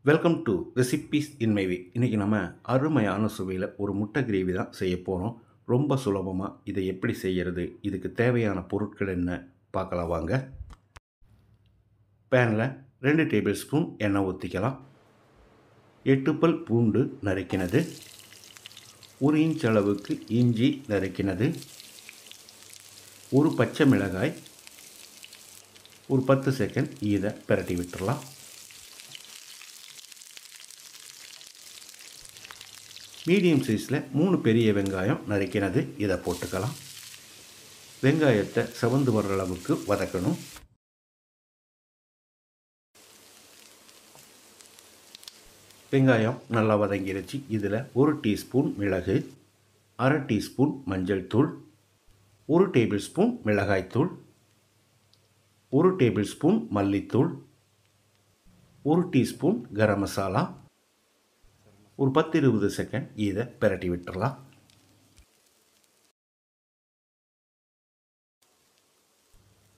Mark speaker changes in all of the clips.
Speaker 1: Welcome to recipes in my way. இன்றைக்கி நம்ம அருமையான சுவையில் ஒரு முட்டை கிரேவி தான் செய்ய போகிறோம். ரொம்ப சுலபமாக இதை எப்படி செய்கிறது, இதுக்கு தேவையான பொருட்கள் என்ன பார்க்கலாம் வாங்க. பேனில் 2 டேபிள் ஸ்பூன் எண்ணெய் ஊற்றிக்கலாம். 8 பல் பூண்டு நறுக்கினது, 1 இன்ச் அளவுக்கு இஞ்சி நறுக்கினது, ஒரு பச்சை மிளகாய், ஒரு 10 செகண்ட் இதை பிரட்டி விட்டுடலாம். மீடியம் சைஸில் 3 பெரிய வெங்காயம் நறுக்கினது இதை போட்டுக்கலாம். வெங்காயத்தை செவந்து வர்ற அளவுக்கு வதக்கணும். வெங்காயம் நல்லா வதங்கிடுச்சு. இதில் 1 டீஸ்பூன் மிளகு, 1/2 டீஸ்பூன் மஞ்சள் தூள், 1 டேபிள் ஸ்பூன் மிளகாய்த்தூள், 1 டேபிள் ஸ்பூன் மல்லித்தூள், 1 டீஸ்பூன் கரம் மசாலா, ஒரு 10-20 செகண்ட் இதை பிரட்டி விட்டுடலாம்.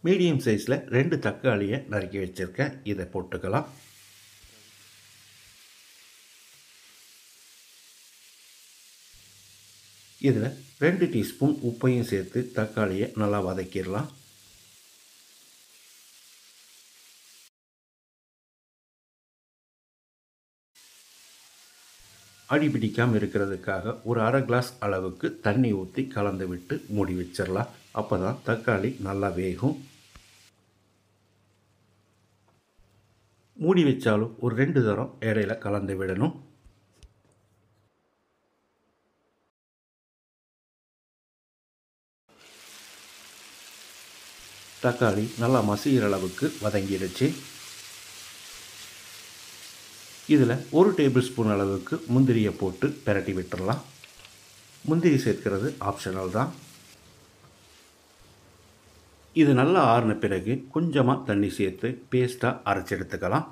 Speaker 1: மீடியம் சைஸில் 2 தக்காளியை நறுக்கி வச்சுருக்கேன், இதை போட்டுக்கலாம். இதில் 2 டீஸ்பூன் உப்பையும் சேர்த்து தக்காளியை நல்லா வதக்கிடலாம். அடி பிடிக்காமல் இருக்கிறதுக்காக ஒரு 1/2 கிளாஸ் அளவுக்கு தண்ணி ஊற்றி கலந்து விட்டு மூடி வச்சிடலாம். அப்போ தான் தக்காளி நல்லா வேகும். மூடி வச்சாலும் ஒரு 2 தரம் இடையில கலந்து விடணும். தக்காளி நல்லா மசிகிற அளவுக்கு வதங்கிடுச்சு. இதில் 1 டேபிள் ஸ்பூன் அளவுக்கு முந்திரியை போட்டு பிரட்டி விட்டுடலாம். முந்திரி சேர்க்கிறது ஆப்ஷனல் தான். இது நல்லா ஆறின பிறகு கொஞ்சமாக தண்ணி சேர்த்து பேஸ்ட்டாக அரைச்சி எடுத்துக்கலாம்.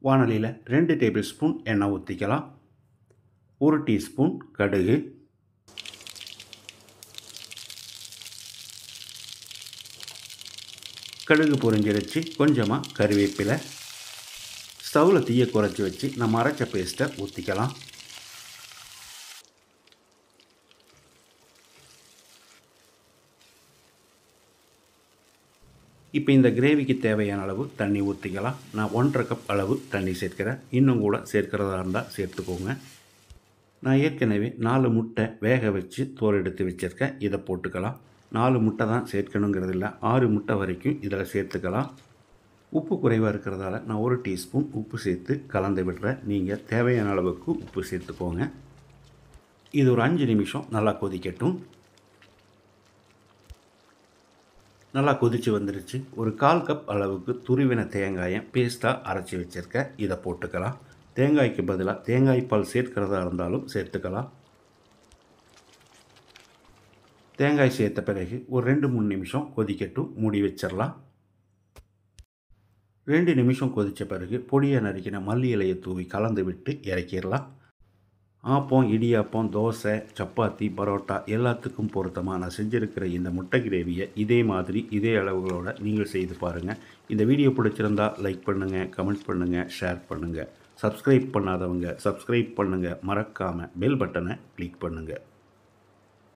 Speaker 1: வாணலியில் 2 டேபிள் ஸ்பூன் எண்ணெய் ஊற்றிக்கலாம். 1 டீஸ்பூன் கடுகு, கடுகு பொரிஞ்சிருச்சு. கொஞ்சமாக கறிவேப்பிலை. ஸ்டவ்வில் தீயை குறைச்சி வச்சு நம்ம அரைச்ச பேஸ்ட்டை ஊற்றிக்கலாம். இப்போ இந்த கிரேவிக்கு தேவையான அளவு தண்ணி ஊற்றிக்கலாம். நான் 1.5 கப் அளவு தண்ணி சேர்க்கிறேன். இன்னும் கூட சேர்க்கிறதா இருந்தால் சேர்த்துக்கோங்க. நான் ஏற்கனவே 4 முட்டை வேக வச்சு தோல் எடுத்து வச்சுருக்கேன், இதை போட்டுக்கலாம். 4 முட்டை தான் சேர்க்கணுங்கிறது இல்லை, 6 முட்டை வரைக்கும் இதில் சேர்த்துக்கலாம். உப்பு குறைவாக இருக்கிறதால நான் 1 டீஸ்பூன் உப்பு சேர்த்து கலந்து விடுறேன். நீங்கள் தேவையான அளவுக்கு உப்பு சேர்த்துக்கோங்க. இது ஒரு 5 நிமிஷம் நல்லா கொதிக்கட்டும். நல்லா கொதித்து வந்துடுச்சு. ஒரு 1/4 கப் அளவுக்கு துருவின தேங்காயை பேஸ்ட்டாக அரைச்சி வச்சுருக்கேன், இதை போட்டுக்கலாம். தேங்காய்க்கு பதிலாக தேங்காய் பால் சேர்க்கிறதா இருந்தாலும் சேர்த்துக்கலாம். தேங்காய் சேர்த்த பிறகு ஒரு 2-3 நிமிஷம் கொதிக்கட்டும், மூடி வச்சிடலாம். 2 நிமிஷம் கொதித்த பிறகு பொடியை நறுக்கின மல்லி இலையை தூவி கலந்து விட்டு இறக்கிடலாம். ஆப்பம், இடியாப்பம், தோசை, சப்பாத்தி, பரோட்டா எல்லாத்துக்கும் பொருத்தமாக நான் செஞ்சுருக்கிற இந்த முட்டை கிரேவியை இதே மாதிரி இதே அளவுகளோடு நீங்கள் செய்து பாருங்கள். இந்த வீடியோ பிடிச்சிருந்தால் லைக் பண்ணுங்கள், கமெண்ட் பண்ணுங்கள், ஷேர் பண்ணுங்கள். சப்ஸ்கிரைப் பண்ணாதவங்க சப்ஸ்கிரைப் பண்ணுங்கள். மறக்காமல் பெல் பட்டனை கிளிக் பண்ணுங்கள்.